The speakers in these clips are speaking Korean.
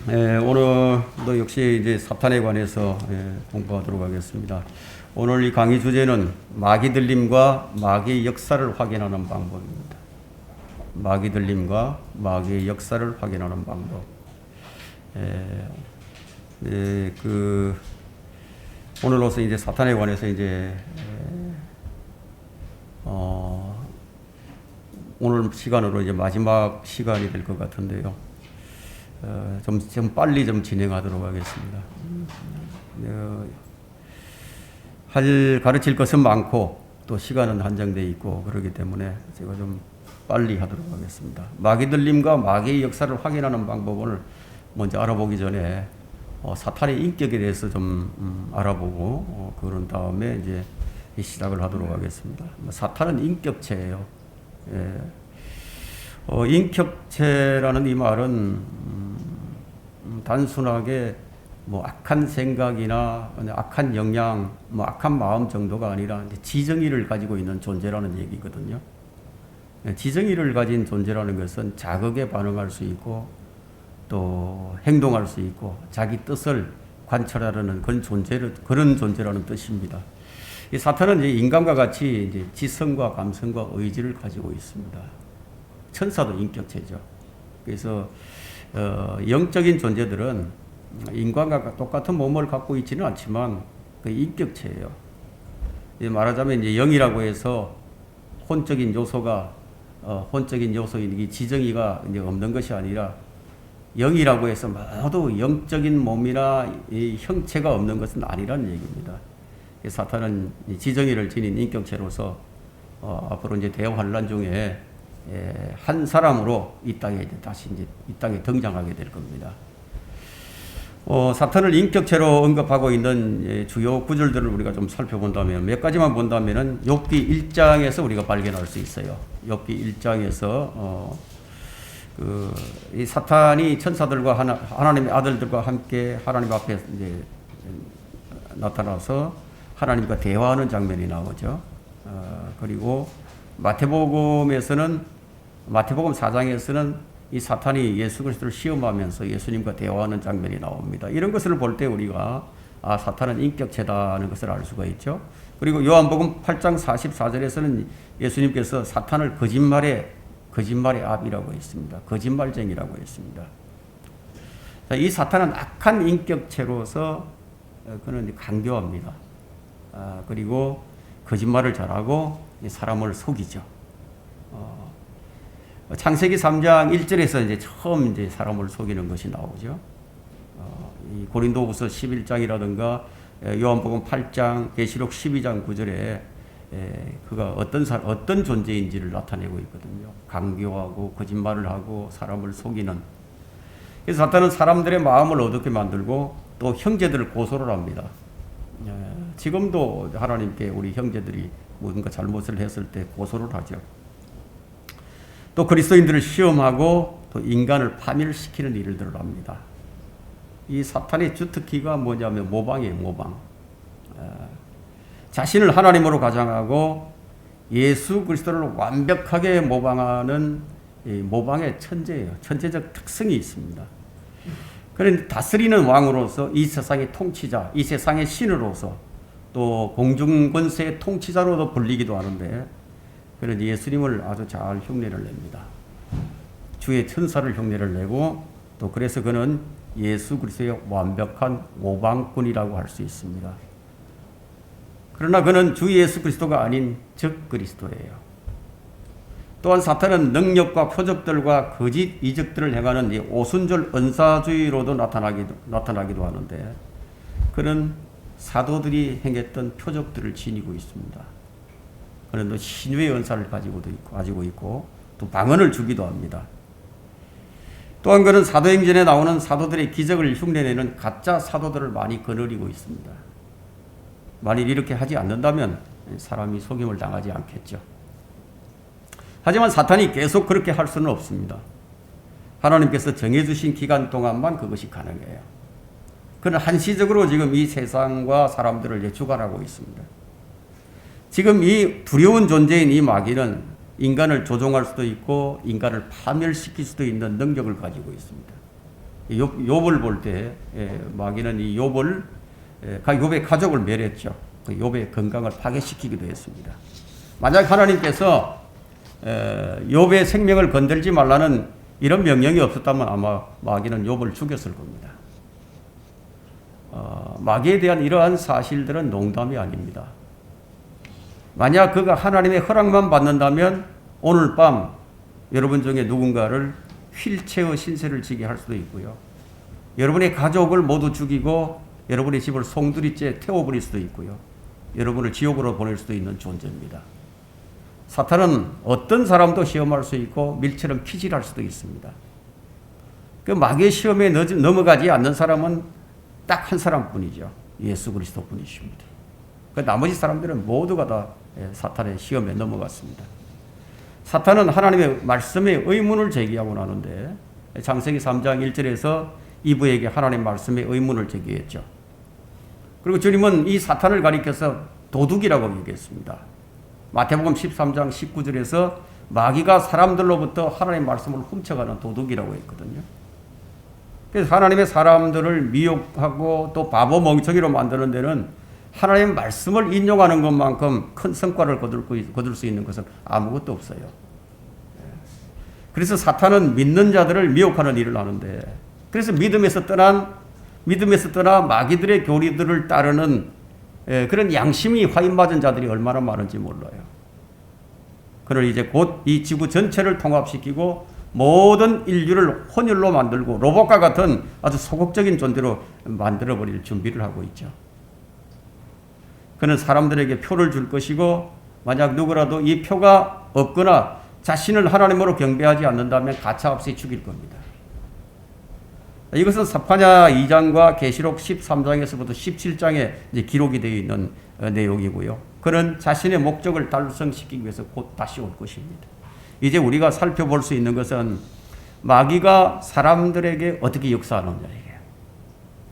오늘도 역시 이제 사탄에 관해서 공부하도록 하겠습니다. 오늘 이 강의 주제는 마귀 들림과 마귀의 역사를 확인하는 방법입니다. 마귀 들림과 마귀의 역사를 확인하는 방법. 오늘로서 이제 사탄에 관해서 이제 오늘 시간으로 이제 마지막 시간이 될 것 같은데요. 좀 빨리 좀 진행하도록 하겠습니다. 가르칠 것은 많고 또 시간은 한정되어 있고 그렇기 때문에 제가 좀 빨리 하도록 하겠습니다. 마귀 들림과 마귀의 역사를 확인하는 방법을 먼저 알아보기 전에 사탄의 인격에 대해서 좀 알아보고 그런 다음에 이제 시작을 하도록 하겠습니다. 사탄은 인격체예요. 인격체라는 이 말은 단순하게 뭐 악한 생각이나 악한 영향, 뭐 악한 마음 정도가 아니라 지정의를 가지고 있는 존재라는 얘기거든요. 지정의를 가진 존재라는 것은 자극에 반응할 수 있고 또 행동할 수 있고 자기 뜻을 관철하려는 그런 존재라는 뜻입니다. 이 사탄은 이제 인간과 같이 이제 지성과 감성과 의지를 가지고 있습니다. 천사도 인격체죠. 그래서 영적인 존재들은 인간과 똑같은 몸을 갖고 있지는 않지만 그 인격체예요. 말하자면 이제 영이라고 해서 혼적인 요소인 이 지정의가 이제 없는 것이 아니라 영이라고 해서 모두 영적인 몸이나 이 형체가 없는 것은 아니라는 얘기입니다. 사탄은 지정의를 지닌 인격체로서 앞으로 이제 대환란 중에 한 사람으로 이 땅에 다시 이제 이 땅에 등장하게 될 겁니다. 사탄을 인격체로 언급하고 있는 주요 구절들을 우리가 좀 살펴본다면 몇 가지만 본다면은 욥기 1장에서 우리가 발견할 수 있어요. 욥기 1장에서 이 사탄이 천사들과 하나님의 아들들과 함께 하나님 앞에 이제 나타나서 하나님과 대화하는 장면이 나오죠. 그리고 마태복음 4장에서는 이 사탄이 예수 그리스도를 시험하면서 예수님과 대화하는 장면이 나옵니다. 이런 것을 볼 때 우리가 사탄은 인격체다는 것을 알 수가 있죠. 그리고 요한복음 8장 44절에서는 예수님께서 사탄을 거짓말의 압이라고 했습니다. 거짓말쟁이라고 했습니다. 이 사탄은 악한 인격체로서 그는 강교합니다. 그리고 거짓말을 잘하고 사람을 속이죠. 창세기 3장 1절에서 이제 처음 이제 사람을 속이는 것이 나오죠. 이 고린도후서 11장이라든가 요한복음 8장, 계시록 12장 9절에 그가 어떤 존재인지를 나타내고 있거든요. 강교하고 거짓말을 하고 사람을 속이는. 그래서 사탄은 사람들의 마음을 어둡게 만들고 또 형제들을 고소를 합니다. 지금도 하나님께 우리 형제들이 뭔가 잘못을 했을 때 고소를 하죠. 또 그리스도인들을 시험하고 또 인간을 파멸시키는 일들을 합니다. 이 사탄의 주특기가 뭐냐면 모방이에요. 모방. 자신을 하나님으로 가장하고 예수 그리스도를 완벽하게 모방하는 모방의 천재예요. 천재적 특성이 있습니다. 그런데 다스리는 왕으로서 이 세상의 통치자, 이 세상의 신으로서 또 공중권세의 통치자로도 불리기도 하는데 그런 예수님을 아주 잘 흉내를 냅니다. 주의 천사를 흉내를 내고 또 그래서 그는 예수 그리스도의 완벽한 모방꾼이라고 할 수 있습니다. 그러나 그는 주 예수 그리스도가 아닌 적 그리스도예요. 또한 사탄은 능력과 표적들과 거짓 이적들을 행하는 이 오순절 은사주의로도 나타나기도 하는데 그는 사도들이 행했던 표적들을 지니고 있습니다. 그는 또 신유의 은사를 가지고 있고 또 방언을 주기도 합니다. 또한 그는 사도행전에 나오는 사도들의 기적을 흉내내는 가짜 사도들을 많이 거느리고 있습니다. 만일 이렇게 하지 않는다면 사람이 속임을 당하지 않겠죠. 하지만 사탄이 계속 그렇게 할 수는 없습니다. 하나님께서 정해주신 기간 동안만 그것이 가능해요. 그는 한시적으로 지금 이 세상과 사람들을 주관하고 있습니다. 지금 이 두려운 존재인 이 마귀는 인간을 조종할 수도 있고 인간을 파멸시킬 수도 있는 능력을 가지고 있습니다. 욥을 볼 때 마귀는 이 욥의 가족을 멸했죠. 그 욥의 건강을 파괴시키기도 했습니다. 만약 하나님께서 욥의 생명을 건들지 말라는 이런 명령이 없었다면 아마 마귀는 욥을 죽였을 겁니다. 마귀에 대한 이러한 사실들은 농담이 아닙니다. 만약 그가 하나님의 허락만 받는다면 오늘 밤 여러분 중에 누군가를 휠체어 신세를 지게 할 수도 있고요. 여러분의 가족을 모두 죽이고 여러분의 집을 송두리째 태워버릴 수도 있고요. 여러분을 지옥으로 보낼 수도 있는 존재입니다. 사탄은 어떤 사람도 시험할 수 있고 밀처럼 피질할 수도 있습니다. 그 마귀의 시험에 넘어가지 않는 사람은 딱 한 사람뿐이죠. 예수 그리스도뿐이십니다. 그 나머지 사람들은 모두가 다 사탄의 시험에 넘어갔습니다. 사탄은 하나님의 말씀에 의문을 제기하고 나는데 창세기 3장 1절에서 이브에게 하나님의 말씀에 의문을 제기했죠. 그리고 주님은 이 사탄을 가리켜서 도둑이라고 얘기했습니다. 마태복음 13장 19절에서 마귀가 사람들로부터 하나님의 말씀을 훔쳐가는 도둑이라고 했거든요. 그래서 하나님의 사람들을 미혹하고 또 바보 멍청이로 만드는 데는 하나님의 말씀을 인용하는 것만큼 큰 성과를 거둘 수 있는 것은 아무것도 없어요. 그래서 사탄은 믿는 자들을 미혹하는 일을 하는데, 그래서 믿음에서 떠나 마귀들의 교리들을 따르는 그런 양심이 화인맞은 자들이 얼마나 많은지 몰라요. 그를 이제 곧 이 지구 전체를 통합시키고 모든 인류를 혼혈로 만들고 로봇과 같은 아주 소극적인 존재로 만들어버릴 준비를 하고 있죠. 그는 사람들에게 표를 줄 것이고 만약 누구라도 이 표가 없거나 자신을 하나님으로 경배하지 않는다면 가차없이 죽일 겁니다. 이것은 사파냐 2장과 계시록 13장에서부터 17장에 이제 기록이 되어 있는 내용이고요. 그는 자신의 목적을 달성시키기 위해서 곧 다시 올 것입니다. 이제 우리가 살펴볼 수 있는 것은 마귀가 사람들에게 어떻게 역사하느냐예요.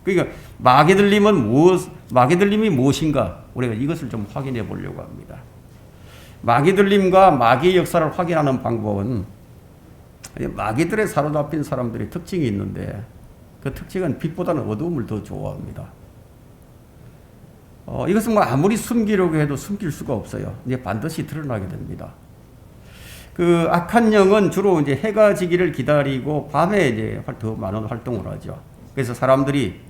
그러니까 마귀들림이 무엇인가 우리가 이것을 좀 확인해 보려고 합니다. 마귀들림과 마귀의 역사를 확인하는 방법은 마귀들에 사로잡힌 사람들의 특징이 있는데 그 특징은 빛보다는 어두움을 더 좋아합니다. 이것은 아무리 숨기려고 해도 숨길 수가 없어요. 이제 반드시 드러나게 됩니다. 그 악한 영은 주로 이제 해가 지기를 기다리고 밤에 이제 더 많은 활동을 하죠. 그래서 사람들이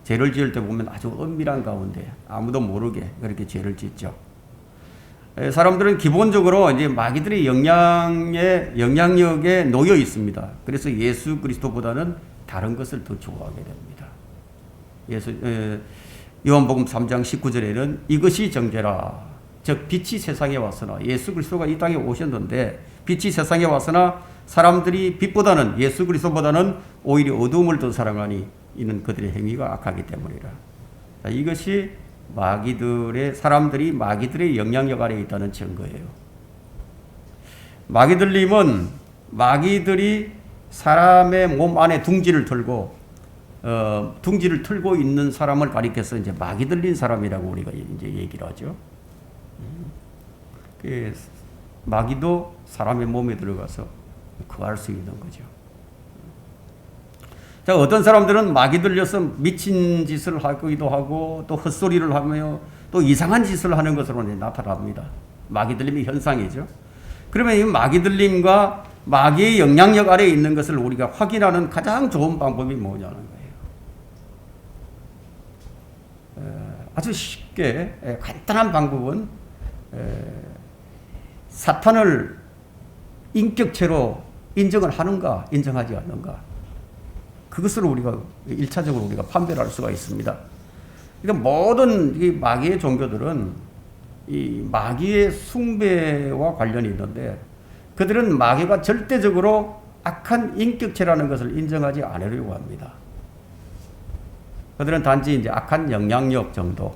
죄를 지을 때 보면 아주 은밀한 가운데 아무도 모르게 그렇게 죄를 짓죠. 사람들은 기본적으로 이제 마귀들의 영향력에 놓여 있습니다. 그래서 예수 그리스도보다는 다른 것을 더 좋아하게 됩니다. 요한복음 3장 19절에는 이것이 정죄라. 즉 빛이 세상에 왔으나 예수 그리스도가 이 땅에 오셨는데 빛이 세상에 왔으나 사람들이 빛보다는 예수 그리스도보다는 오히려 어두움을 더 사랑하니 이는 그들의 행위가 악하기 때문이라. 이것이 사람들이 마귀들의 영향력 아래에 있다는 증거예요. 마귀들림은 마귀들이 사람의 몸 안에 둥지를 틀고 있는 사람을 가리켜서 이제 마귀 들린 사람이라고 우리가 이제 얘기를 하죠. 마귀도 사람의 몸에 들어가서 거할 수 있는 거죠. 자, 어떤 사람들은 마귀 들려서 미친 짓을 하기도 하고 또 헛소리를 하며 또 이상한 짓을 하는 것으로 나타납니다. 마귀 들림의 현상이죠. 그러면 이 마귀 들림과 마귀의 영향력 아래에 있는 것을 우리가 확인하는 가장 좋은 방법이 뭐냐는 거예요. 아주 쉽게 간단한 방법은 사탄을 인격체로 인정을 하는가 인정하지 않는가, 그것을 우리가 1차적으로 우리가 판별할 수가 있습니다. 그러니까 모든 이 마귀의 종교들은 이 마귀의 숭배와 관련이 있는데 그들은 마귀가 절대적으로 악한 인격체라는 것을 인정하지 않으려고 합니다. 그들은 단지 이제 악한 영향력 정도,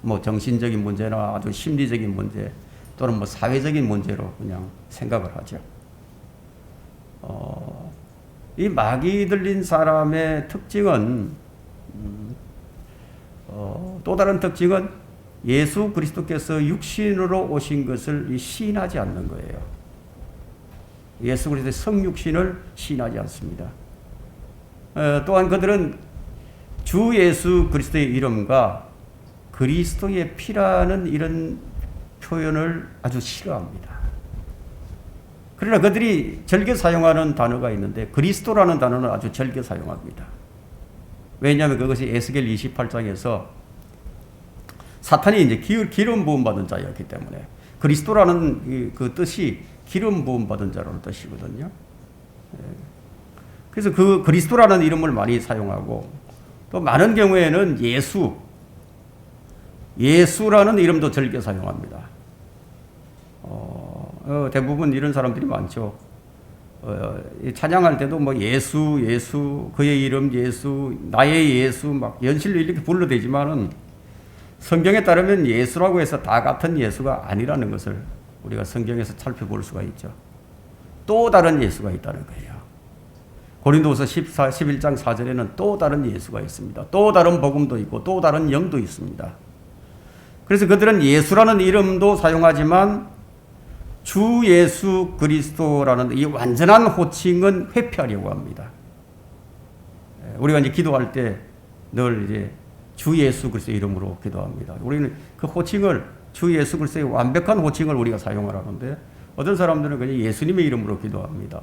뭐 정신적인 문제나 아주 심리적인 문제 또는 뭐 사회적인 문제로 그냥 생각을 하죠. 이 마귀 들린 사람의 특징은 또 다른 특징은 예수 그리스도께서 육신으로 오신 것을 시인하지 않는 거예요. 예수 그리스도의 성육신을 시인하지 않습니다. 또한 그들은 주 예수 그리스도의 이름과 그리스도의 피라는 이런 표현을 아주 싫어합니다. 그러나 그들이 즐겨 사용하는 단어가 있는데 그리스도라는 단어는 아주 즐겨 사용합니다. 왜냐하면 그것이 에스겔 28장에서 사탄이 이제 기름 부음 받은 자였기 때문에 그리스도라는 그 뜻이 기름 부음 받은 자라는 뜻이거든요. 그래서 그 그리스도라는 이름을 많이 사용하고 또 많은 경우에는 예수라는 이름도 즐겨 사용합니다. 대부분 이런 사람들이 많죠. 찬양할 때도 뭐 예수, 그의 이름 예수, 나의 예수 막 연실로 이렇게 불러대지만은 성경에 따르면 예수라고 해서 다 같은 예수가 아니라는 것을 우리가 성경에서 살펴볼 수가 있죠. 또 다른 예수가 있다는 거예요. 고린도후서 11장 4절에는 또 다른 예수가 있습니다. 또 다른 복음도 있고 또 다른 영도 있습니다. 그래서 그들은 예수라는 이름도 사용하지만 주 예수 그리스도라는 이 완전한 호칭은 회피하려고 합니다. 우리가 이제 기도할 때 늘 이제 주 예수 그리스도의 이름으로 기도합니다. 우리는 그 호칭을 주 예수 그리스도의 완벽한 호칭을 우리가 사용하라는데 어떤 사람들은 그냥 예수님의 이름으로 기도합니다.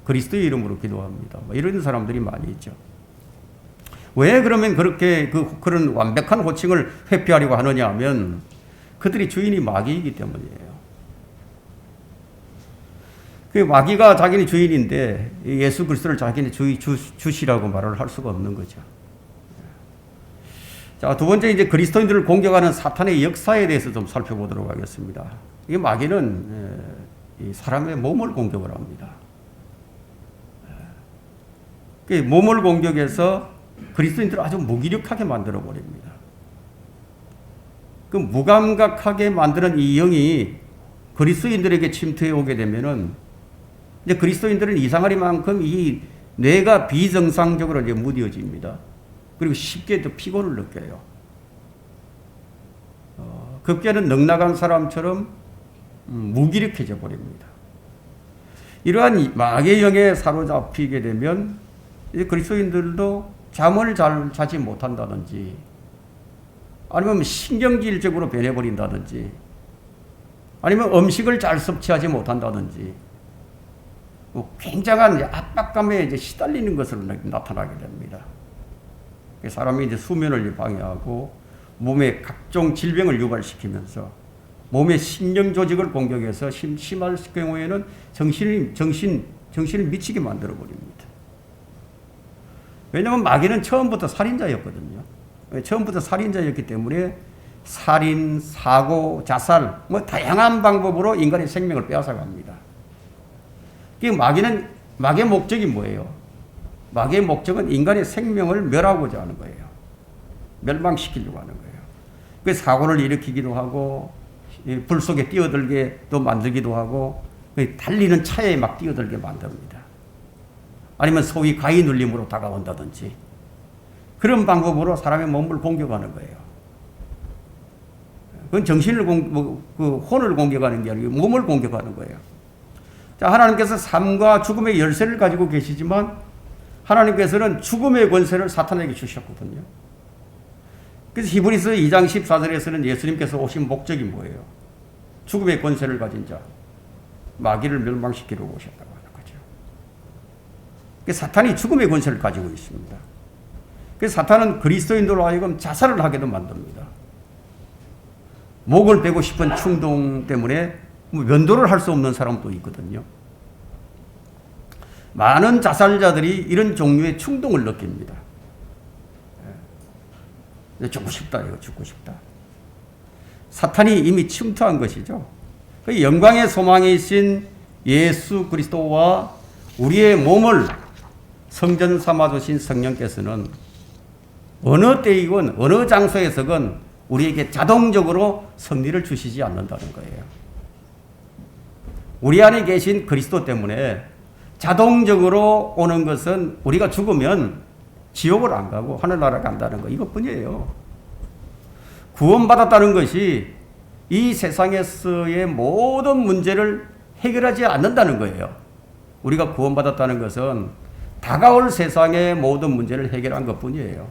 그리스도의 이름으로 기도합니다. 뭐 이런 사람들이 많이 있죠. 왜 그러면 그렇게 그런 완벽한 호칭을 회피하려고 하느냐 하면 그들이 주인이 마귀이기 때문이에요. 그 마귀가 자기는 주인인데 예수 그리스도를 자기는 주시라고 말을 할 수가 없는 거죠. 자, 두 번째 이제 그리스도인들을 공격하는 사탄의 역사에 대해서 좀 살펴보도록 하겠습니다. 이 마귀는 사람의 몸을 공격을 합니다. 그 몸을 공격해서 그리스도인들을 아주 무기력하게 만들어 버립니다. 그 무감각하게 만드는 이 영이 그리스도인들에게 침투해 오게 되면은 이제 그리스도인들은 이상하리만큼 이 뇌가 비정상적으로 이제 무뎌집니다. 그리고 쉽게 또 피곤을 느껴요. 급기야는 넉나간 사람처럼 무기력해져 버립니다. 이러한 마귀의 영에 사로잡히게 되면 이제 그리스도인들도 잠을 잘 자지 못한다든지 아니면 신경질적으로 변해버린다든지 아니면 음식을 잘 섭취하지 못한다든지 굉장한 압박감에 이제 시달리는 것으로 나타나게 됩니다. 사람이 이제 수면을 방해하고 몸에 각종 질병을 유발시키면서 몸의 신경 조직을 공격해서 심할 경우에는 정신을 미치게 만들어 버립니다. 왜냐하면 마귀는 처음부터 살인자였거든요. 처음부터 살인자였기 때문에 살인, 사고, 자살 뭐 다양한 방법으로 인간의 생명을 빼앗아갑니다. 마귀의 목적이 뭐예요? 마귀의 목적은 인간의 생명을 멸하고자 하는 거예요. 멸망시키려고 하는 거예요. 그래서 사고를 일으키기도 하고 불 속에 뛰어들게 또 만들기도 하고 달리는 차에 막 뛰어들게 만듭니다. 아니면 소위 가위 눌림으로 다가온다든지 그런 방법으로 사람의 몸을 공격하는 거예요. 그건 혼을 공격하는 게 아니고 몸을 공격하는 거예요. 자, 하나님께서 삶과 죽음의 열쇠를 가지고 계시지만 하나님께서는 죽음의 권세를 사탄에게 주셨거든요. 그래서 히브리서 2장 14절에서는 예수님께서 오신 목적이 뭐예요? 죽음의 권세를 가진 자, 마귀를 멸망시키려고 오셨다고 하는 거죠. 그래서 사탄이 죽음의 권세를 가지고 있습니다. 그래서 사탄은 그리스도인들로 하여금 자살을 하게도 만듭니다. 목을 베고 싶은 충동 때문에 면도를 할 수 없는 사람도 있거든요. 많은 자살자들이 이런 종류의 충동을 느낍니다. 죽고 싶다, 이거 죽고 싶다. 사탄이 이미 침투한 것이죠. 그 영광의 소망이신 예수 그리스도와 우리의 몸을 성전 삼아 주신 성령께서는 어느 때이건 어느 장소에서건 우리에게 자동적으로 승리를 주시지 않는다는 거예요. 우리 안에 계신 그리스도 때문에 자동적으로 오는 것은 우리가 죽으면 지옥을 안 가고 하늘나라 간다는 거 이것뿐이에요. 구원받았다는 것이 이 세상에서의 모든 문제를 해결하지 않는다는 거예요. 우리가 구원받았다는 것은 다가올 세상의 모든 문제를 해결한 것뿐이에요.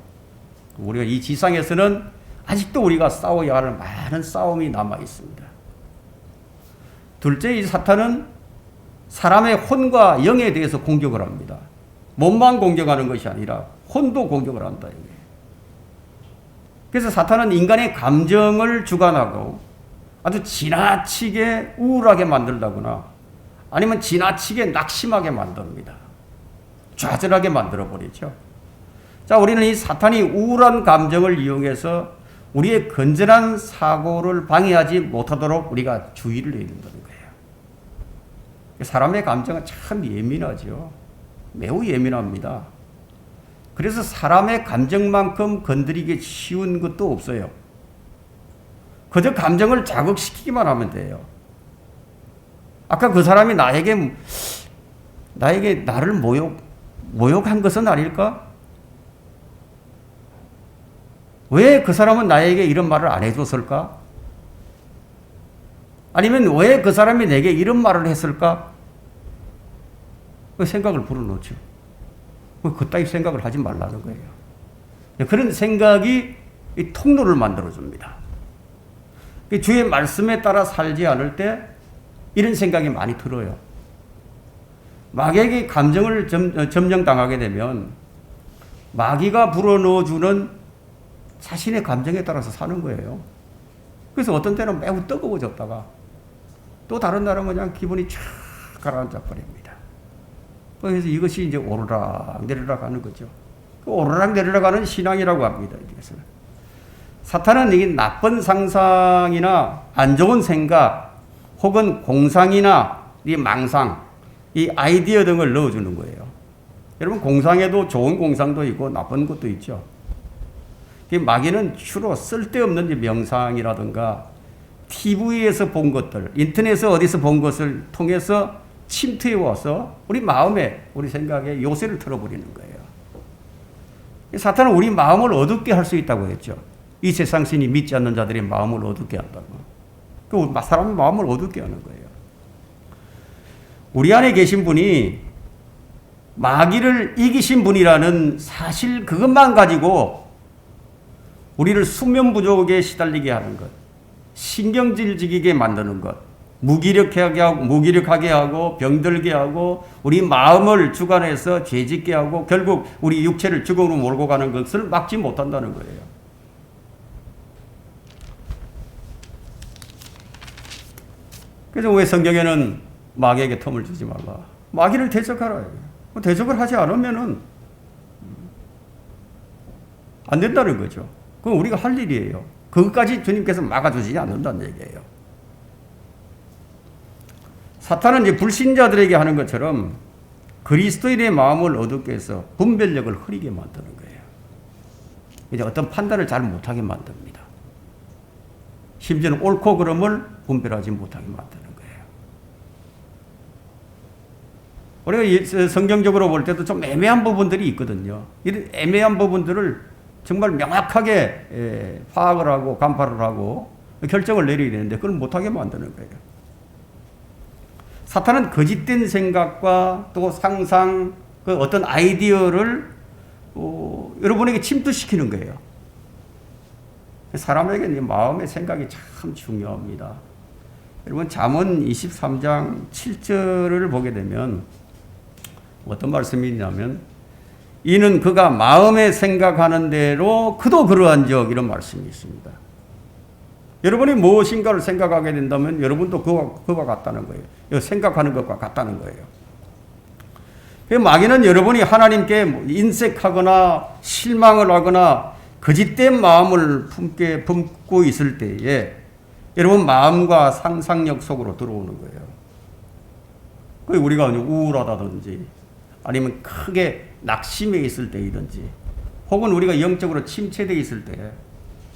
우리가 이 지상에서는 아직도 우리가 싸워야 할 많은 싸움이 남아 있습니다. 둘째, 이 사탄은 사람의 혼과 영에 대해서 공격을 합니다. 몸만 공격하는 것이 아니라 혼도 공격을 한다. 그래서 사탄은 인간의 감정을 주관하고 아주 지나치게 우울하게 만들다거나 아니면 지나치게 낙심하게 만듭니다. 좌절하게 만들어버리죠. 자, 우리는 이 사탄이 우울한 감정을 이용해서 우리의 건전한 사고를 방해하지 못하도록 우리가 주의를 해야 된다는 거예요. 사람의 감정은 참 예민하죠. 매우 예민합니다. 그래서 사람의 감정만큼 건드리기 쉬운 것도 없어요. 그저 감정을 자극시키기만 하면 돼요. 아까 그 사람이 나에게 나를 모욕한 것은 아닐까? 왜 그 사람은 나에게 이런 말을 안 해줬을까? 아니면 왜 그 사람이 내게 이런 말을 했을까? 그 생각을 불어넣죠. 그따위 생각을 하지 말라는 거예요. 그런 생각이 이 통로를 만들어줍니다. 주의 말씀에 따라 살지 않을 때 이런 생각이 많이 들어요. 마귀에게 감정을 점령당하게 되면 마귀가 불어넣어주는 자신의 감정에 따라서 사는 거예요. 그래서 어떤 때는 매우 뜨거워졌다가 또 다른 날은 그냥 기분이 쫙 가라앉아 버립니다. 그래서 이것이 이제 오르락 내리락 하는 거죠. 그 오르락 내리락 하는 신앙이라고 합니다. 이것을. 사탄은 이 나쁜 상상이나 안 좋은 생각 혹은 공상이나 이 망상, 이 아이디어 등을 넣어주는 거예요. 여러분, 공상에도 좋은 공상도 있고 나쁜 것도 있죠. 마귀는 주로 쓸데없는 명상이라든가 TV에서 본 것들, 인터넷에서 어디서 본 것을 통해서 침투해 와서 우리 마음에, 우리 생각에 요새를 틀어버리는 거예요. 사탄은 우리 마음을 어둡게 할 수 있다고 했죠. 이 세상 신이 믿지 않는 자들의 마음을 어둡게 한다고. 그 사람의 마음을 어둡게 하는 거예요. 우리 안에 계신 분이 마귀를 이기신 분이라는 사실 그것만 가지고 우리를 수면 부족에 시달리게 하는 것, 신경질지기게 만드는 것, 무기력하게 하고 병들게 하고 우리 마음을 주관해서 죄짓게 하고 결국 우리 육체를 죽음으로 몰고 가는 것을 막지 못한다는 거예요. 그래서 왜 성경에는 마귀에게 틈을 주지 말라. 마귀를 대적하라. 대적을 하지 않으면은 안 된다는 거죠. 그건 우리가 할 일이에요. 그것까지 주님께서 막아주지 않는다는 얘기예요. 사탄은 이제 불신자들에게 하는 것처럼 그리스도인의 마음을 어둡게 해서 분별력을 흐리게 만드는 거예요. 이제 어떤 판단을 잘 못하게 만듭니다. 심지어는 옳고 그름을 분별하지 못하게 만드는 거예요. 우리가 성경적으로 볼 때도 좀 애매한 부분들이 있거든요. 이런 애매한 부분들을 정말 명확하게 파악을 하고 간파를 하고 결정을 내려야 되는데 그걸 못하게 만드는 거예요. 사탄은 거짓된 생각과 또 상상, 그 어떤 아이디어를 여러분에게 침투시키는 거예요. 사람에게 마음의 생각이 참 중요합니다. 여러분, 잠언 23장 7절을 보게 되면 어떤 말씀이 있냐면 이는 그가 마음에 생각하는 대로 그도 그러한즉 이런 말씀이 있습니다. 여러분이 무엇인가를 생각하게 된다면 여러분도 그와 같다는 거예요. 생각하는 것과 같다는 거예요. 마귀는 여러분이 하나님께 인색하거나 실망을 하거나 거짓된 마음을 품고 있을 때에 여러분 마음과 상상력 속으로 들어오는 거예요. 우리가 우울하다든지 아니면 크게 낙심해 있을 때이든지 혹은 우리가 영적으로 침체되어 있을 때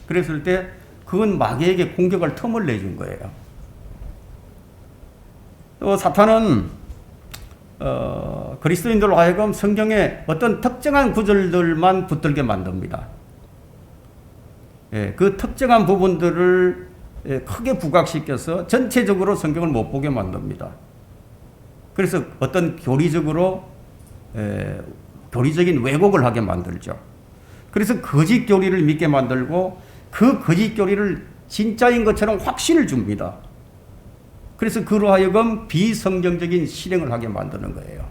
그랬을 때 그건 마귀에게 공격할 틈을 내준 거예요. 또 사탄은 그리스도인들로 하여금 성경에 어떤 특정한 구절들만 붙들게 만듭니다. 그 특정한 부분들을 크게 부각시켜서 전체적으로 성경을 못 보게 만듭니다. 그래서 어떤 교리적으로 교리적인 왜곡을 하게 만들죠. 그래서 거짓 교리를 믿게 만들고 그 거짓 교리를 진짜인 것처럼 확신을 줍니다. 그래서 그로 하여금 비성경적인 실행을 하게 만드는 거예요.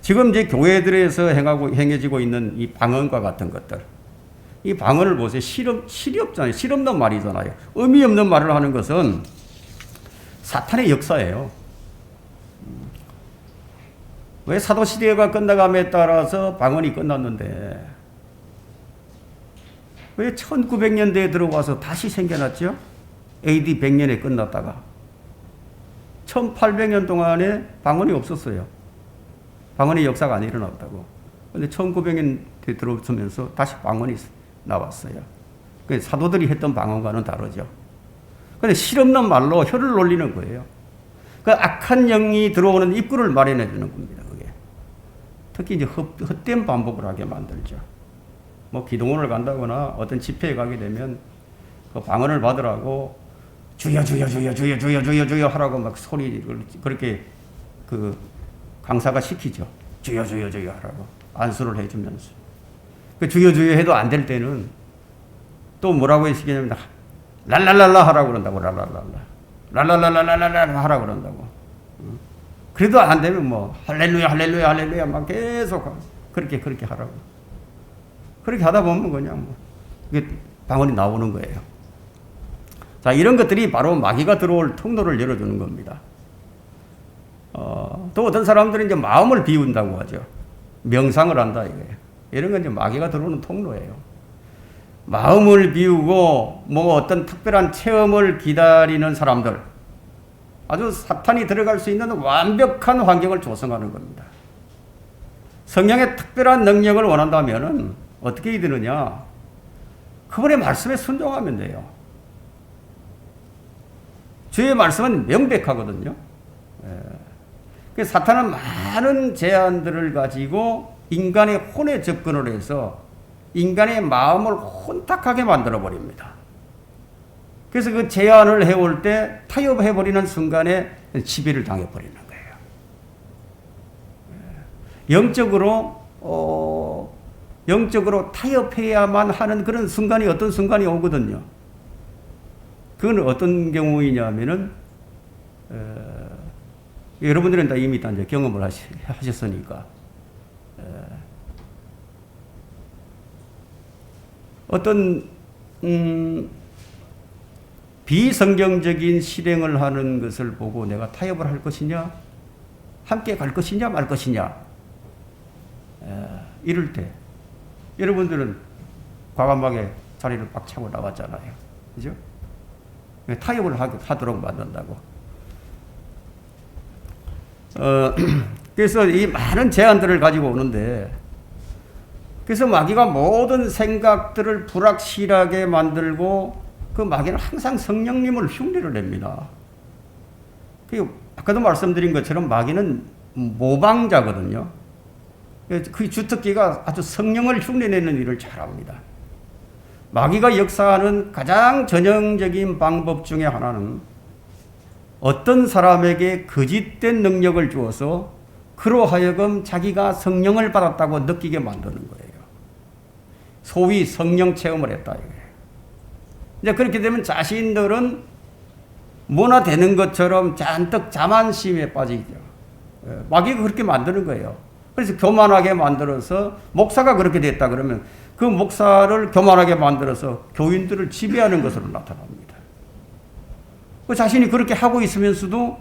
지금 이제 교회들에서 행해지고 있는 이 방언과 같은 것들. 이 방언을 보세요. 실이 없잖아요. 실 없는 말이잖아요. 의미 없는 말을 하는 것은 사탄의 역사예요. 왜 사도시대가 끝나감에 따라서 방언이 끝났는데 왜 1900년대에 들어와서 다시 생겨났죠? AD 100년에 끝났다가 1800년 동안에 방언이 없었어요. 방언의 역사가 안 일어났다고. 근데 1900년대에 들어서면서 다시 방언이 나왔어요. 사도들이 했던 방언과는 다르죠. 근데 실없는 말로 혀를 놀리는 거예요. 그 악한 영이 들어오는 입구를 마련해 주는 겁니다. 그게. 특히 이제 헛된 반복을 하게 만들죠. 뭐 기도원을 간다거나 어떤 집회에 가게 되면 그 방언을 받으라고 주여 주여 주여 주여 주여 주여 주여 하라고 막 소리를 그렇게 그 강사가 시키죠. 주여 주여 주여 하라고 안수를 해주면서 그 주여 주여 해도 안 될 때는 또 뭐라고 시키냐면 랄랄랄라 하라고 그런다고 랄랄랄라 하라고 그런다고. 그래도 안 되면 뭐 할렐루야 할렐루야 할렐루야 막 계속 그렇게 하라고. 그렇게 하다 보면 그냥 뭐 이게 방언이 나오는 거예요. 자, 이런 것들이 바로 마귀가 들어올 통로를 열어주는 겁니다. 또 어떤 사람들은 이제 마음을 비운다고 하죠. 명상을 한다 이거예요. 이런 건 이제 마귀가 들어오는 통로예요. 마음을 비우고 뭐 어떤 특별한 체험을 기다리는 사람들, 아주 사탄이 들어갈 수 있는 완벽한 환경을 조성하는 겁니다. 성령의 특별한 능력을 원한다면은 어떻게 해야 되느냐? 그분의 말씀에 순종하면 돼요. 주의 말씀은 명백하거든요. 사탄은 많은 제안들을 가지고 인간의 혼에 접근을 해서 인간의 마음을 혼탁하게 만들어 버립니다. 그래서 그 제안을 해올 때 타협해버리는 순간에 지배를 당해버리는 거예요. 영적으로 타협해야만 하는 그런 순간이 어떤 순간이 오거든요. 그건 어떤 경우이냐면은, 여러분들은 다 이미 다 이제 경험을 하셨으니까. 어떤, 비성경적인 실행을 하는 것을 보고 내가 타협을 할 것이냐, 함께 갈 것이냐, 말 것이냐, 이럴 때, 여러분들은 과감하게 자리를 빡 차고 나왔잖아요. 그죠? 타협을 하도록 만든다고. 그래서 이 많은 제안들을 가지고 오는데, 그래서 마귀가 모든 생각들을 불확실하게 만들고, 그 마귀는 항상 성령님을 흉내를 냅니다. 아까도 말씀드린 것처럼 마귀는 모방자거든요. 그 주특기가 아주 성령을 흉내내는 일을 잘합니다. 마귀가 역사하는 가장 전형적인 방법 중에 하나는 어떤 사람에게 거짓된 능력을 주어서 그로 하여금 자기가 성령을 받았다고 느끼게 만드는 거예요. 소위 성령 체험을 했다 이거예요. 이제 그렇게 되면 자신들은 뭐나 되는 것처럼 잔뜩 자만심에 빠지죠. 마귀가 그렇게 만드는 거예요. 그래서 교만하게 만들어서 목사가 그렇게 됐다 그러면 그 목사를 교만하게 만들어서 교인들을 지배하는 것으로 나타납니다. 그 자신이 그렇게 하고 있으면서도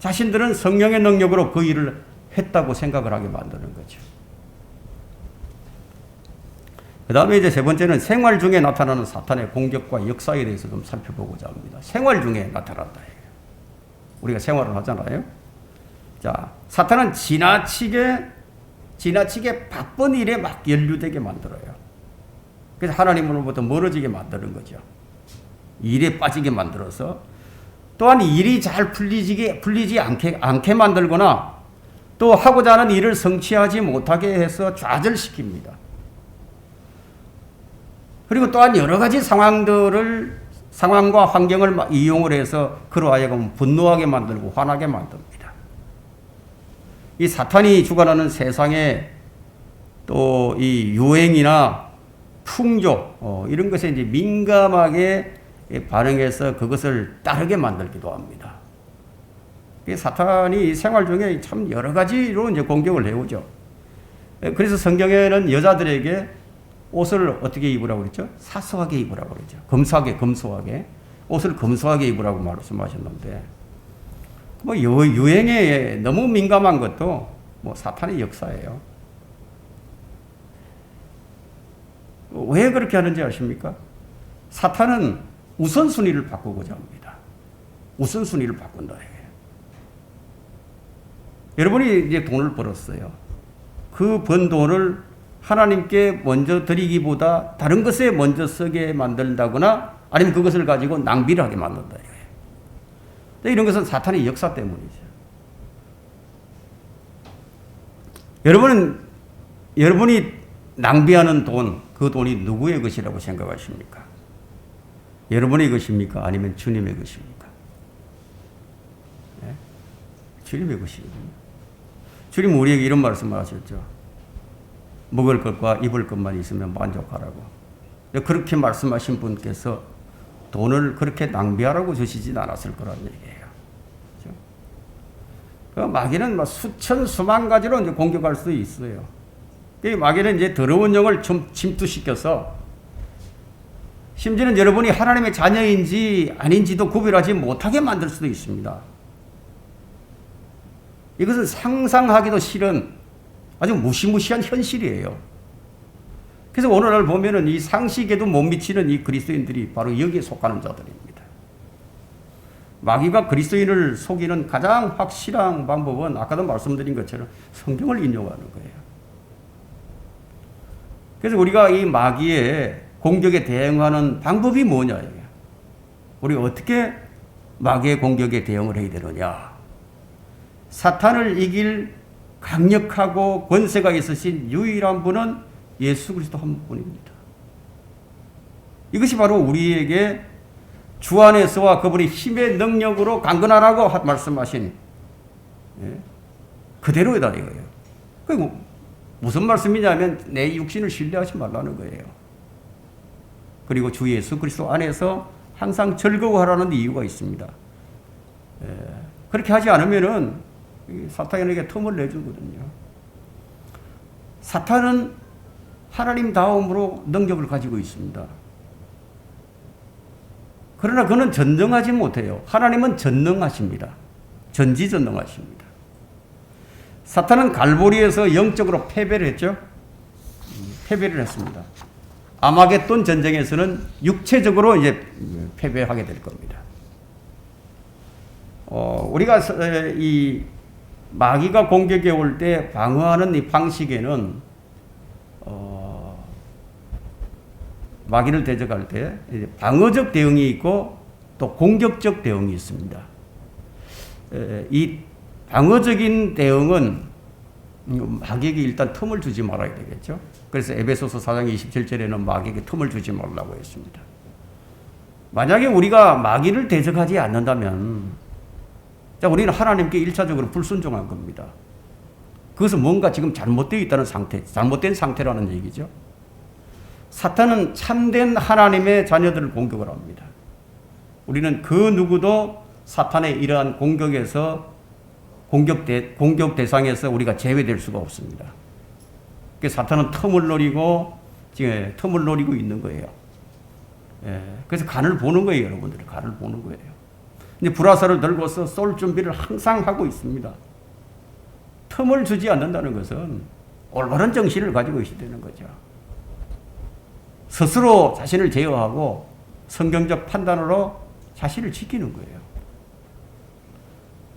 자신들은 성령의 능력으로 그 일을 했다고 생각을 하게 만드는 거죠. 그 다음에 이제 세 번째는 생활 중에 나타나는 사탄의 공격과 역사에 대해서 좀 살펴보고자 합니다. 생활 중에 나타난다. 우리가 생활을 하잖아요. 자, 사탄은 지나치게 바쁜 일에 막 연루되게 만들어요. 그래서 하나님으로부터 멀어지게 만드는 거죠. 일에 빠지게 만들어서 또한 일이 잘 풀리지 않게 만들거나 또 하고자 하는 일을 성취하지 못하게 해서 좌절시킵니다. 그리고 또한 여러 가지 상황과 환경을 이용을 해서 그로 하여금 분노하게 만들고 화나게 만듭니다. 이 사탄이 주관하는 세상의 또 이 유행이나 풍조 이런 것에 이제 민감하게 반응해서 그것을 따르게 만들기도 합니다. 사탄이 생활 중에 참 여러 가지로 이제 공격을 해오죠. 그래서 성경에는 여자들에게 옷을 어떻게 입으라고 그랬죠? 사소하게 입으라고 그랬죠. 검소하게. 옷을 검소하게 입으라고 말씀하셨는데, 뭐 유행에 너무 민감한 것도 뭐 사탄의 역사예요. 왜 그렇게 하는지 아십니까? 사탄은 우선순위를 바꾸고자 합니다. 우선순위를 바꾼다. 여러분이 이제 돈을 벌었어요. 그 번 돈을 하나님께 먼저 드리기보다 다른 것에 먼저 쓰게 만든다거나 아니면 그것을 가지고 낭비를 하게 만든다. 이런 것은 사탄의 역사 때문이죠. 여러분이 낭비하는 돈, 그 돈이 누구의 것이라고 생각하십니까? 여러분의 것입니까? 아니면 주님의 것입니까? 네? 주님의 것이거든요. 주님 우리에게 이런 말씀을 하셨죠. 먹을 것과 입을 것만 있으면 만족하라고. 그렇게 말씀하신 분께서 돈을 그렇게 낭비하라고 주시진 않았을 거란 얘기예요. 그렇죠? 마귀는 막 수천 수만 가지로 이제 공격할 수 있어요. 마귀는 이제 더러운 영을 좀 침투시켜서 심지어는 여러분이 하나님의 자녀인지 아닌지도 구별하지 못하게 만들 수도 있습니다. 이것은 상상하기도 싫은 아주 무시무시한 현실이에요. 그래서 오늘날 보면은 이 상식에도 못 미치는 이 그리스도인들이 바로 여기에 속하는 자들입니다. 마귀가 그리스도인을 속이는 가장 확실한 방법은 아까도 말씀드린 것처럼 성경을 인용하는 거예요. 그래서 우리가 이 마귀의 공격에 대응하는 방법이 뭐냐? 우리가 어떻게 마귀의 공격에 대응을 해야 되느냐? 사탄을 이길 강력하고 권세가 있으신 유일한 분은 예수 그리스도 한 분입니다. 이것이 바로 우리에게 주 안에서와 그분의 힘의 능력으로 강건하라고 말씀하신 그대로이다 이거예요. 그리고 무슨 말씀이냐면 내 육신을 신뢰하지 말라는 거예요. 그리고 주 예수 그리스도 안에서 항상 즐거워하라는 이유가 있습니다. 그렇게 하지 않으면은 사탄에게 틈을 내주거든요. 사탄은 하나님 다음으로 능력을 가지고 있습니다. 그러나 그는 전능하지 못해요. 하나님은 전능하십니다. 전지전능하십니다. 사탄은 갈보리에서 영적으로 패배를 했죠. 패배를 했습니다. 아마겟돈 전쟁에서는 육체적으로 이제 패배하게 될 겁니다. 우리가 이 마귀가 공격해 올 때 방어하는 이 방식에는 마귀를 대적할 때 방어적 대응이 있고 또 공격적 대응이 있습니다. 이 방어적인 대응은 마귀에게 일단 틈을 주지 말아야 되겠죠. 그래서 에베소서 4장 27절에는 마귀에게 틈을 주지 말라고 했습니다. 만약에 우리가 마귀를 대적하지 않는다면 우리는 하나님께 1차적으로 불순종한 겁니다. 그것은 뭔가 지금 잘못되어 있다는 상태, 잘못된 상태라는 얘기죠. 사탄은 참된 하나님의 자녀들을 공격을 합니다. 우리는 그 누구도 사탄의 이러한 공격에서 공격 대상에서 우리가 제외될 수가 없습니다. 사탄은 틈을 노리고 있는 거예요. 그래서 간을 보는 거예요, 여러분들이. 간을 보는 거예요. 이제 불화살을 들고서 쏠 준비를 항상 하고 있습니다. 틈을 주지 않는다는 것은 올바른 정신을 가지고 있어야 되는 거죠. 스스로 자신을 제어하고 성경적 판단으로 자신을 지키는 거예요.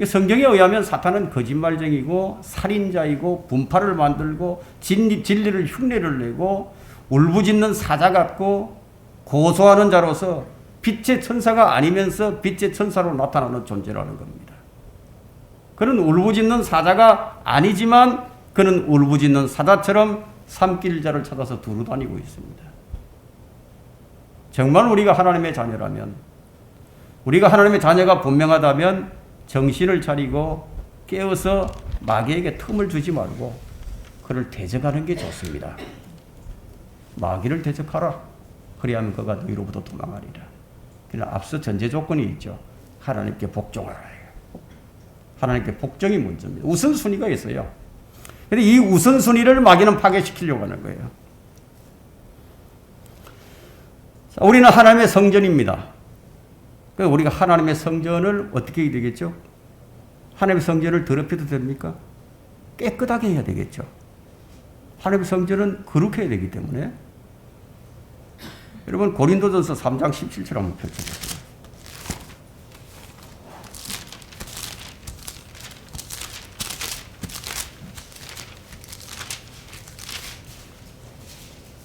성경에 의하면 사탄은 거짓말쟁이고 살인자이고 분파를 만들고 진리를 흉내를 내고 울부짖는 사자 같고 고소하는 자로서 빛의 천사가 아니면서 빛의 천사로 나타나는 존재라는 겁니다. 그는 울부짖는 사자가 아니지만 그는 울부짖는 사자처럼 삼킬 자를 찾아서 두루다니고 있습니다. 정말 우리가 하나님의 자녀라면, 우리가 하나님의 자녀가 분명하다면 정신을 차리고 깨어서 마귀에게 틈을 주지 말고 그를 대적하는 게 좋습니다. 마귀를 대적하라. 그리하면 그가 너희로부터 도망하리라. 그러나 앞서 전제 조건이 있죠. 하나님께 복종하라. 하나님께 복종이 먼저입니다. 우선순위가 있어요. 그런데 이 우선순위를 마귀는 파괴시키려고 하는 거예요. 자, 우리는 하나님의 성전입니다. 그러니까 우리가 하나님의 성전을 어떻게 해야 되겠죠? 하나님의 성전을 더럽혀도 됩니까? 깨끗하게 해야 되겠죠. 하나님의 성전은 거룩해야 되기 때문에. 여러분 고린도전서 3장 17절 한번 펼쳐보세요.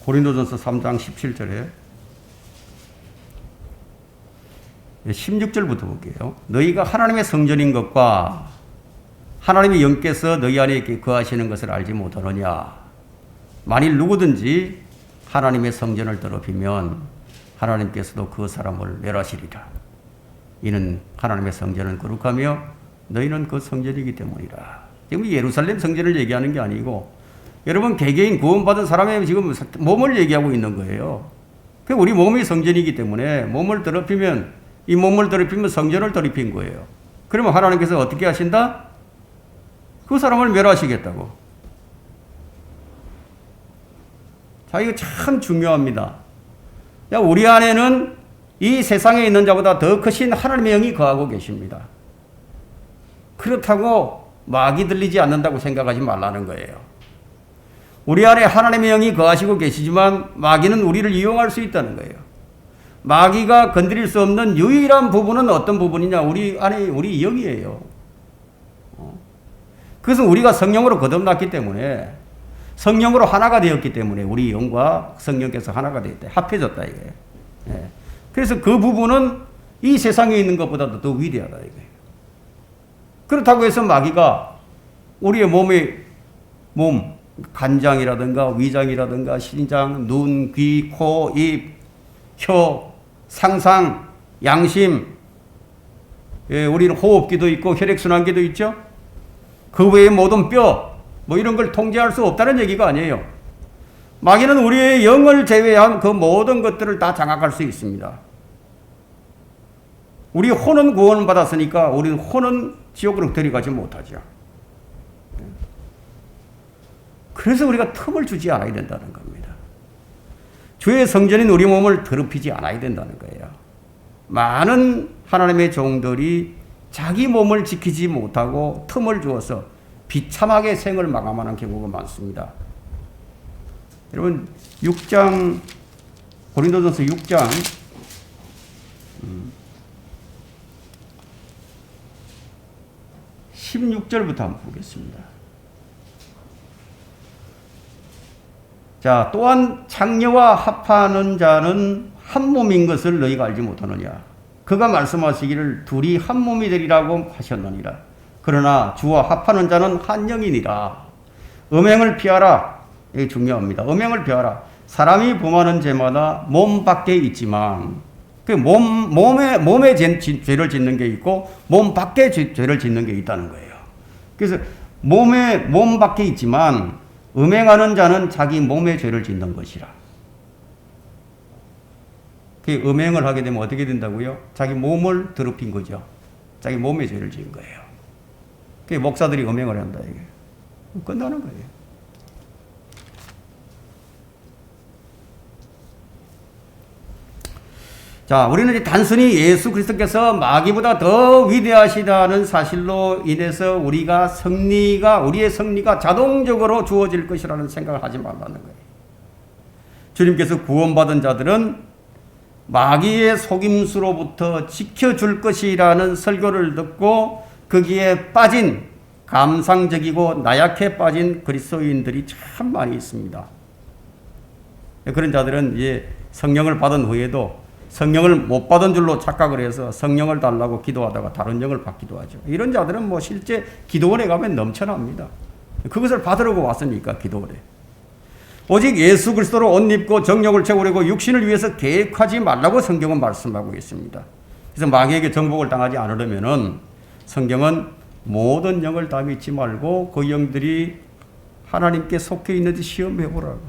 고린도전서 3장 17절에 16절부터 볼게요. 너희가 하나님의 성전인 것과 하나님의 영께서 너희 안에 거하시는 것을 알지 못하느냐. 만일 누구든지 하나님의 성전을 더럽히면 하나님께서도 그 사람을 멸하시리라. 이는 하나님의 성전은 거룩하며 너희는 그 성전이기 때문이라. 지금 예루살렘 성전을 얘기하는 게 아니고 여러분 개개인 구원받은 사람의 지금 몸을 얘기하고 있는 거예요. 우리 몸이 성전이기 때문에 몸을 더럽히면 이 몸을 더럽히면 성전을 더럽힌 거예요. 그러면 하나님께서 어떻게 하신다? 그 사람을 멸하시겠다고. 자, 이거 참 중요합니다. 우리 안에는 이 세상에 있는 자보다 더 크신 하나님의 영이 거하고 계십니다. 그렇다고 마귀 들리지 않는다고 생각하지 말라는 거예요. 우리 안에 하나님의 영이 거하시고 계시지만 마귀는 우리를 이용할 수 있다는 거예요. 마귀가 건드릴 수 없는 유일한 부분은 어떤 부분이냐? 우리 안에 우리 영이에요. 그것은 우리가 성령으로 거듭났기 때문에 성령으로 하나가 되었기 때문에 우리 영과 성령께서 하나가 되었다. 합해졌다 이거예요. 예. 그래서 그 부분은 이 세상에 있는 것보다도 더 위대하다 이거예요. 그렇다고 해서 마귀가 우리의 몸, 간장이라든가 위장이라든가 신장, 눈, 귀, 코, 입, 혀, 상상, 양심, 예, 우리는 호흡기도 있고 혈액순환기도 있죠. 그 외에 모든 뼈, 이런 걸 통제할 수 없다는 얘기가 아니에요. 마귀는 우리의 영을 제외한 그 모든 것들을 다 장악할 수 있습니다. 우리 혼은 구원을 받았으니까 우리는 혼은 지옥으로 데려가지 못하죠. 그래서 우리가 틈을 주지 않아야 된다는 겁니다. 주의 성전인 우리 몸을 더럽히지 않아야 된다는 거예요. 많은 하나님의 종들이 자기 몸을 지키지 못하고 틈을 주어서 비참하게 생을 마감하는 경우가 많습니다. 여러분 6장 고린도전서 6장 16절부터 한번 보겠습니다. 자, 또한 창녀와 합하는 자는 한 몸인 것을 너희가 알지 못하느냐. 그가 말씀하시기를 둘이 한 몸이 되리라고 하셨느니라. 그러나 주와 합하는 자는 한 영이니라. 음행을 피하라. 이게 중요합니다. 음행을 피하라. 사람이 범하는 죄마다 몸 밖에 있지만 그 몸에 죄를 짓는 게 있고 몸 밖에 죄를 짓는 게 있다는 거예요. 그래서 몸 밖에 있지만 음행하는 자는 자기 몸에 죄를 짓는 것이라. 그 음행을 하게 되면 어떻게 된다고요? 자기 몸을 더럽힌 거죠. 자기 몸에 죄를 지은 거예요. 그 목사들이 음행을 한다 이게 끝나는 거예요. 자, 우리는 이제 단순히 예수 그리스도께서 마귀보다 더 위대하시다는 사실로 인해서 우리의 승리가 자동적으로 주어질 것이라는 생각을 하지 말라는 거예요. 주님께서 구원받은 자들은 마귀의 속임수로부터 지켜줄 것이라는 설교를 듣고 거기에 빠진 감상적이고 나약해 빠진 그리스도인들이 참 많이 있습니다. 그런 자들은 이제 성령을 받은 후에도 성령을 못 받은 줄로 착각을 해서 성령을 달라고 기도하다가 다른 영을 받기도 하죠. 이런 자들은 실제 기도원에 가면 넘쳐납니다. 그것을 받으려고 왔으니까 기도원에. 오직 예수 그리스도로 옷 입고 정욕을 채우려고 육신을 위해서 계획하지 말라고 성경은 말씀하고 있습니다. 그래서 마귀에게 정복을 당하지 않으려면은 성경은 모든 영을 다 믿지 말고 그 영들이 하나님께 속해 있는지 시험해보라고.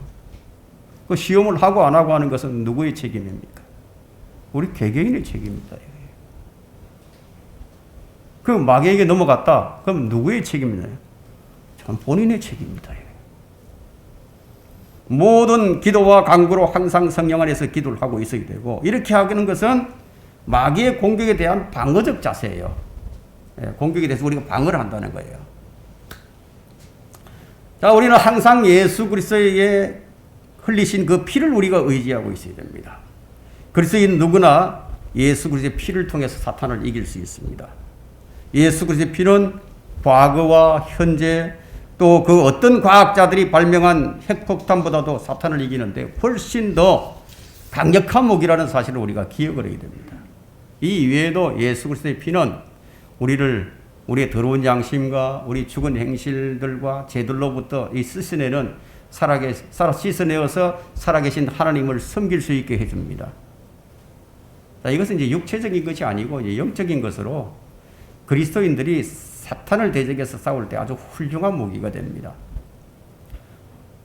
그 시험을 하고 안 하고 하는 것은 누구의 책임입니까? 우리 개개인의 책임입니다. 그 마귀에게 넘어갔다. 그럼 누구의 책임이나요? 전 본인의 책임입니다. 모든 기도와 간구로 항상 성령 안에서 기도를 하고 있어야 되고, 이렇게 하는 것은 마귀의 공격에 대한 방어적 자세예요. 공격에 대해서 우리가 방어를 한다는 거예요. 자, 우리는 항상 예수 그리스도에게 흘리신 그 피를 우리가 의지하고 있어야 됩니다. 그리스도인 누구나 예수 그리스도의 피를 통해서 사탄을 이길 수 있습니다. 예수 그리스도의 피는 과거와 현재 또 그 어떤 과학자들이 발명한 핵폭탄보다도 사탄을 이기는데 훨씬 더 강력한 무기라는 사실을 우리가 기억을 해야 됩니다. 이 이외에도 예수 그리스도의 피는 우리의 더러운 양심과 우리 죽은 행실들과 죄들로부터 씻어내는 씻어내어서 살아계신 하나님을 섬길 수 있게 해줍니다. 자, 이것은 이제 육체적인 것이 아니고 이제 영적인 것으로 그리스도인들이 사탄을 대적해서 싸울 때 아주 훌륭한 무기가 됩니다.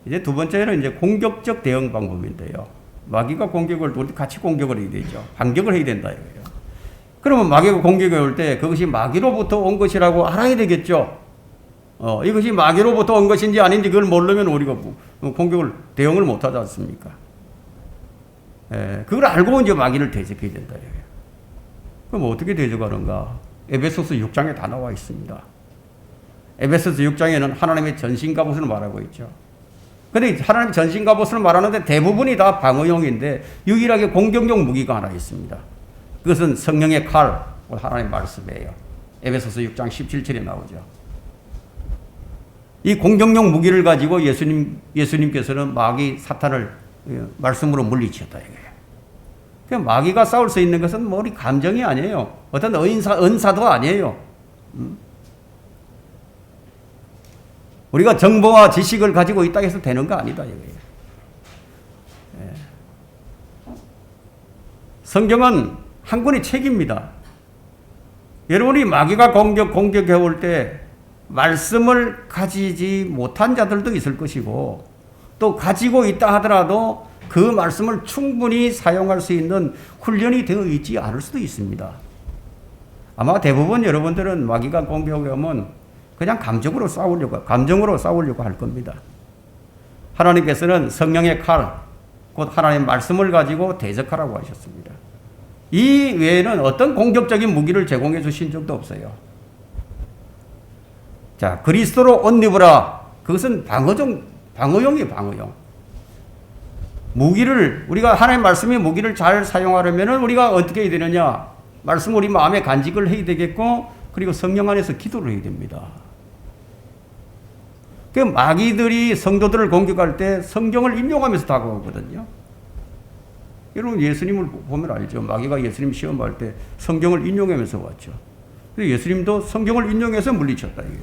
이제 두 번째는 이제 공격적 대응 방법인데요. 마귀가 공격을 우리 같이 공격을 해야 되죠. 반격을 해야 된다 이거예요. 그러면 마귀가 공격해 올 때 그것이 마귀로부터 온 것이라고 알아야 되겠죠. 이것이 마귀로부터 온 것인지 아닌지 그걸 모르면 우리가 대응을 못 하지 않습니까? 그걸 알고 이제 마귀를 대적해야 된다 이거예요. 그럼 어떻게 대적하는가? 에베소서 6장에 다 나와 있습니다. 에베소서 6장에는 하나님의 전신갑옷을 말하고 있죠. 근데 하나님의 전신갑옷을 말하는데 대부분이 다 방어용인데 유일하게 공격용 무기가 하나 있습니다. 그것은 성령의 칼, 하나님의 말씀이에요. 에베소서 6장 17절에 나오죠. 이 공격용 무기를 가지고 예수님께서는 마귀 사탄을 말씀으로 물리치셨다 이거예요. 마귀가 싸울 수 있는 것은 우리 감정이 아니에요. 어떤 은사도 아니에요. 우리가 정보와 지식을 가지고 있다 해서 되는 거 아니다 이거예요. 성경은 한 권의 책입니다. 여러분이 마귀가 공격해 올 때 말씀을 가지지 못한 자들도 있을 것이고 또 가지고 있다 하더라도 그 말씀을 충분히 사용할 수 있는 훈련이 되어 있지 않을 수도 있습니다. 아마 대부분 여러분들은 마귀가 공격해 오면 그냥 감정으로 싸우려고 할 겁니다. 하나님께서는 성령의 칼, 곧 하나님의 말씀을 가지고 대적하라고 하셨습니다. 이 외에는 어떤 공격적인 무기를 제공해 주신 적도 없어요. 자, 그리스도로 옷 입으라. 그것은 방어용이에요, 방어용. 우리가 하나님의 말씀의 무기를 잘 사용하려면 우리가 어떻게 해야 되느냐? 말씀을 우리 마음에 간직을 해야 되겠고, 그리고 성령 안에서 기도를 해야 됩니다. 그 마귀들이 성도들을 공격할 때 성경을 인용하면서 다가오거든요. 여러분 예수님을 보면 알죠. 마귀가 예수님 시험할 때 성경을 인용하면서 왔죠. 근데 예수님도 성경을 인용해서 물리쳤다 이게.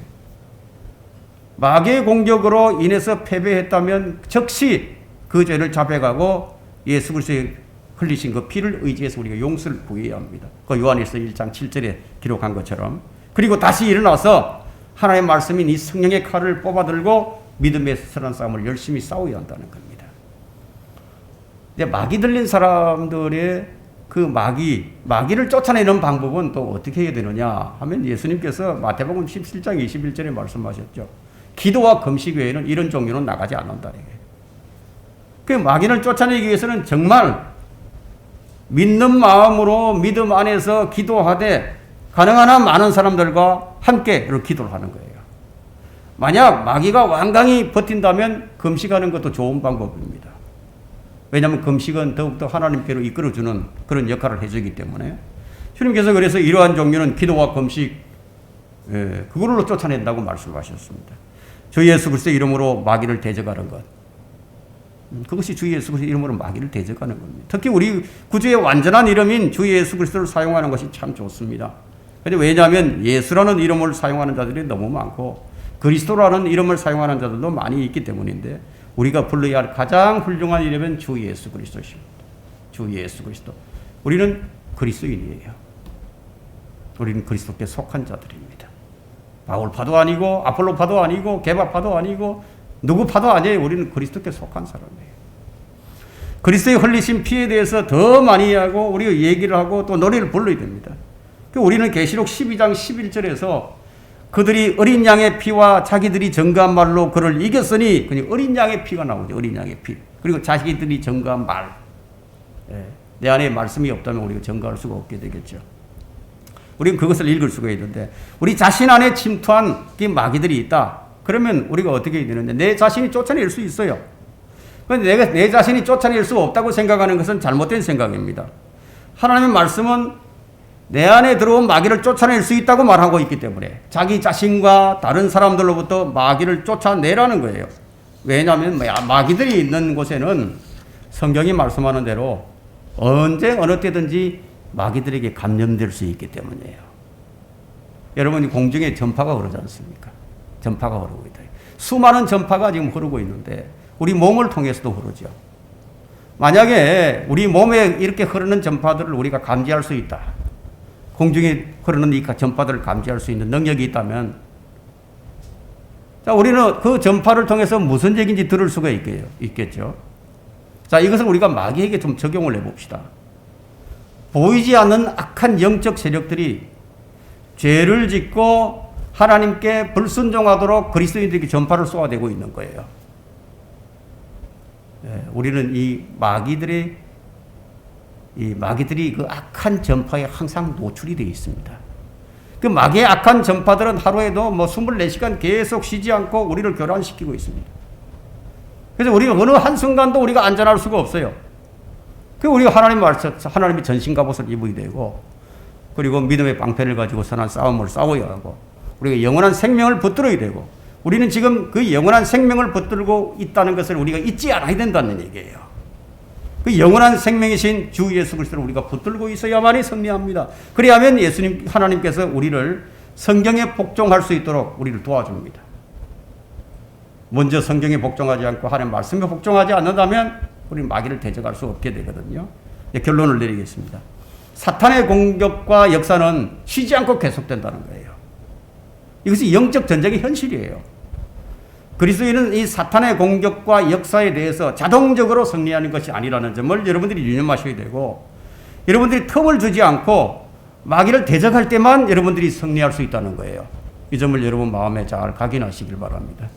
마귀의 공격으로 인해서 패배했다면 즉시 그 죄를 잡아가고 예수 그리스도의 흘리신 그 피를 의지해서 우리가 용서를 구해야 합니다. 그 요한일서 1장 7절에 기록한 것처럼. 그리고 다시 일어나서 하나님의 말씀인 이 성령의 칼을 뽑아들고 믿음의 선한 싸움을 열심히 싸워야 한다는 겁니다. 근데 마귀 들린 사람들의 그 마귀를 쫓아내는 방법은 또 어떻게 해야 되느냐 하면 예수님께서 마태복음 17장 21절에 말씀하셨죠. 기도와 금식 외에는 이런 종류는 나가지 않는다. 그 마귀를 쫓아내기 위해서는 정말 믿는 마음으로 믿음 안에서 기도하되 가능한 한 많은 사람들과 함께 기도를 하는 거예요. 만약 마귀가 완강히 버틴다면 금식하는 것도 좋은 방법입니다. 왜냐하면 금식은 더욱더 하나님께로 이끌어주는 그런 역할을 해주기 때문에 주님께서 그래서 이러한 종류는 기도와 금식 그걸로 쫓아낸다고 말씀하셨습니다. 주 예수 그리스도의 이름으로 마귀를 대적하는 것, 그것이 주 예수 그리스도의 이름으로 마귀를 대적하는 겁니다. 특히 우리 구주의 완전한 이름인 주 예수 그리스도를 사용하는 것이 참 좋습니다. 그런데 왜냐하면 예수라는 이름을 사용하는 자들이 너무 많고 그리스도라는 이름을 사용하는 자들도 많이 있기 때문인데 우리가 불러야 할 가장 훌륭한 이름은 주 예수 그리스도십니다. 주 예수 그리스도. 우리는 그리스도인이에요. 우리는 그리스도께 속한 자들입니다. 바울파도 아니고 아폴로파도 아니고 게바파도 아니고 누구 파도 아니에요. 우리는 그리스도께 속한 사람이에요. 그리스도의 흘리신 피에 대해서 더 많이 하고 우리가 얘기를 하고 또 노래를 불러야 됩니다. 우리는 계시록 12장 11절에서 그들이 어린 양의 피와 자기들이 증거한 말로 그를 이겼으니 그냥 어린 양의 피가 나오죠. 어린 양의 피. 그리고 자기들이 증거한 말. 내 안에 말씀이 없다면 우리가 증거할 수가 없게 되겠죠. 우리는 그것을 읽을 수가 있는데 우리 자신 안에 침투한 마귀들이 있다. 그러면 우리가 어떻게 해야 되는데 내 자신이 쫓아낼 수 있어요. 그런데 내가 내 자신이 쫓아낼 수 없다고 생각하는 것은 잘못된 생각입니다. 하나님의 말씀은 내 안에 들어온 마귀를 쫓아낼 수 있다고 말하고 있기 때문에 자기 자신과 다른 사람들로부터 마귀를 쫓아내라는 거예요. 왜냐하면 마귀들이 있는 곳에는 성경이 말씀하는 대로 언제 어느 때든지 마귀들에게 감염될 수 있기 때문이에요. 여러분이 공중에 전파가 흐르지 않습니까? 전파가 흐르고 있다. 수많은 전파가 지금 흐르고 있는데 우리 몸을 통해서도 흐르죠. 만약에 우리 몸에 이렇게 흐르는 전파들을 우리가 감지할 수 있다. 공중에 흐르는 이 전파들을 감지할 수 있는 능력이 있다면 자, 우리는 그 전파를 통해서 무슨 얘기인지 들을 수가 있겠죠. 자, 이것을 우리가 마귀에게 좀 적용을 해봅시다. 보이지 않는 악한 영적 세력들이 죄를 짓고 하나님께 불순종하도록 그리스도인들에게 전파를 쏘아대고 있는 거예요. 우리는 이 마귀들이 그 악한 전파에 항상 노출이 되어 있습니다. 그 마귀의 악한 전파들은 하루에도 24시간 계속 쉬지 않고 우리를 교란시키고 있습니다. 그래서 우리가 어느 한순간도 우리가 안전할 수가 없어요. 우리가 하나님의 전신갑옷을 입어야 되고, 그리고 믿음의 방패를 가지고 선한 싸움을 싸워야 하고, 우리가 영원한 생명을 붙들어야 되고, 우리는 지금 그 영원한 생명을 붙들고 있다는 것을 우리가 잊지 않아야 된다는 얘기예요. 그 영원한 생명이신 주 예수 그리스도를 우리가 붙들고 있어야만이 승리합니다. 그래야만 하나님께서 우리를 성경에 복종할 수 있도록 우리를 도와줍니다. 먼저 성경에 복종하지 않고 하나님 말씀에 복종하지 않는다면 우리는 마귀를 대적할 수 없게 되거든요. 결론을 내리겠습니다. 사탄의 공격과 역사는 쉬지 않고 계속된다는 거예요. 이것이 영적 전쟁의 현실이에요. 그리스도인은 이 사탄의 공격과 역사에 대해서 자동적으로 승리하는 것이 아니라는 점을 여러분들이 유념하셔야 되고, 여러분들이 틈을 주지 않고 마귀를 대적할 때만 여러분들이 승리할 수 있다는 거예요. 이 점을 여러분 마음에 잘 각인하시길 바랍니다.